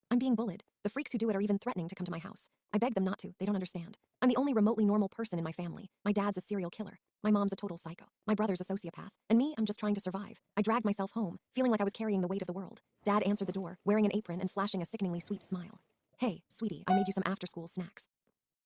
I'm being bullied. The freaks who do it are even threatening to come to my house. I beg them not to, they don't understand. I'm the only remotely normal person in my family. My dad's a serial killer. My mom's a total psycho. My brother's a sociopath. And me, I'm just trying to survive. I dragged myself home, feeling like I was carrying the weight of the world. Dad answered the door, wearing an apron and flashing a sickeningly sweet smile. Hey, sweetie, I made you some after-school snacks.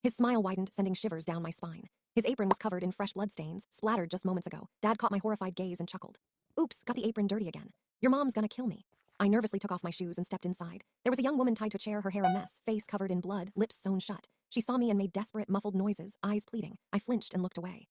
His smile widened, sending shivers down my spine. His apron was covered in fresh bloodstains, splattered just moments ago. Dad caught my horrified gaze and chuckled. Oops, got the apron dirty again. Your mom's gonna kill me. I nervously took off my shoes and stepped inside. There was a young woman tied to a chair, her hair a mess, face covered in blood, lips sewn shut. She saw me and made desperate, muffled noises, eyes pleading. I flinched and looked away.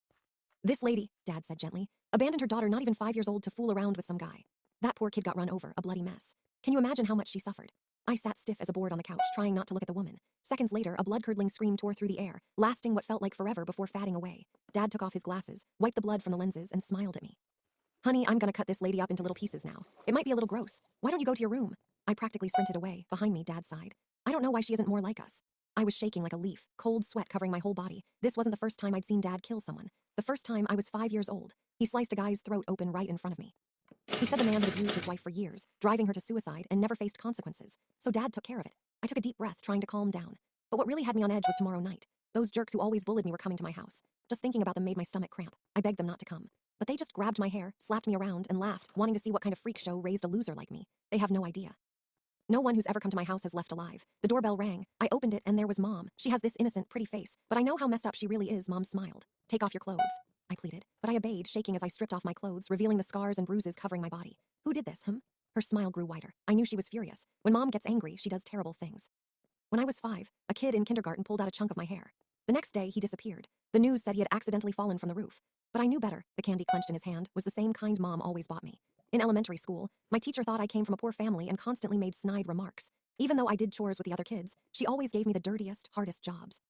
This lady, Dad said gently, abandoned her daughter not even 5 years old to fool around with some guy. That poor kid got run over, a bloody mess. Can you imagine how much she suffered? I sat stiff as a board on the couch, trying not to look at the woman. Seconds later, a blood-curdling scream tore through the air, lasting what felt like forever before fading away. Dad took off his glasses, wiped the blood from the lenses, and smiled at me. Honey, I'm gonna cut this lady up into little pieces now. It might be a little gross. Why don't you go to your room? I practically sprinted away. Behind me, Dad sighed. I don't know why she isn't more like us. I was shaking like a leaf, cold sweat covering my whole body. This wasn't the first time I'd seen Dad kill someone. The first time I was 5 years old. He sliced a guy's throat open right in front of me. He said the man had abused his wife for years, driving her to suicide and never faced consequences. So Dad took care of it. I took a deep breath, trying to calm down. But what really had me on edge was tomorrow night. Those jerks who always bullied me were coming to my house. Just thinking about them made my stomach cramp. I begged them not to come. But they just grabbed my hair, slapped me around, and laughed, wanting to see what kind of freak show raised a loser like me. They have no idea. No one who's ever come to my house has left alive. The doorbell rang. I opened it and there was Mom. She has this innocent, pretty face, but I know how messed up she really is. Mom smiled. Take off your clothes, I pleaded, but I obeyed, shaking as I stripped off my clothes, revealing the scars and bruises covering my body. Who did this, Her smile grew wider. I knew she was furious. When Mom gets angry, she does terrible things. When I was 5, a kid in kindergarten pulled out a chunk of my hair. The next day, he disappeared. The news said he had accidentally fallen from the roof. But I knew better. The candy clenched in his hand was the same kind Mom always bought me. In elementary school, my teacher thought I came from a poor family and constantly made snide remarks. Even though I did chores with the other kids, she always gave me the dirtiest, hardest jobs.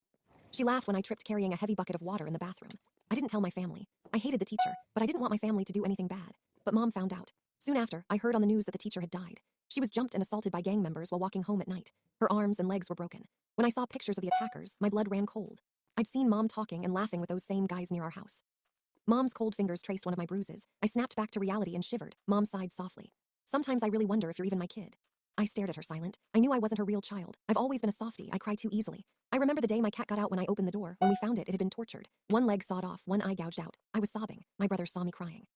She laughed when I tripped carrying a heavy bucket of water in the bathroom. I didn't tell my family. I hated the teacher, but I didn't want my family to do anything bad. But Mom found out. Soon after, I heard on the news that the teacher had died. She was jumped and assaulted by gang members while walking home at night. Her arms and legs were broken. When I saw pictures of the attackers, my blood ran cold. I'd seen Mom talking and laughing with those same guys near our house. Mom's cold fingers traced one of my bruises. I snapped back to reality and shivered. Mom sighed softly. Sometimes I really wonder if you're even my kid. I stared at her silent. I knew I wasn't her real child. I've always been a softie. I cry too easily. I remember the day my cat got out when I opened the door. When we found it, it had been tortured. One leg sawed off, one eye gouged out. I was sobbing. My brother saw me crying.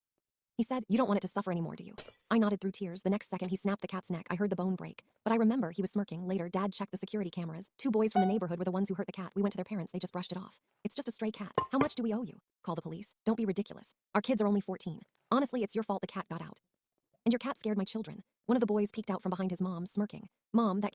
He said, you don't want it to suffer anymore, do you? I nodded through tears. The next second, he snapped the cat's neck. I heard the bone break. But I remember he was smirking. Later, Dad checked the security cameras. 2 boys from the neighborhood were the ones who hurt the cat. We went to their parents. They just brushed it off. It's just a stray cat. How much do we owe you? Call the police. Don't be ridiculous. Our kids are only 14. Honestly, it's your fault the cat got out. And your cat scared my children. One of the boys peeked out from behind his mom, smirking. Mom, that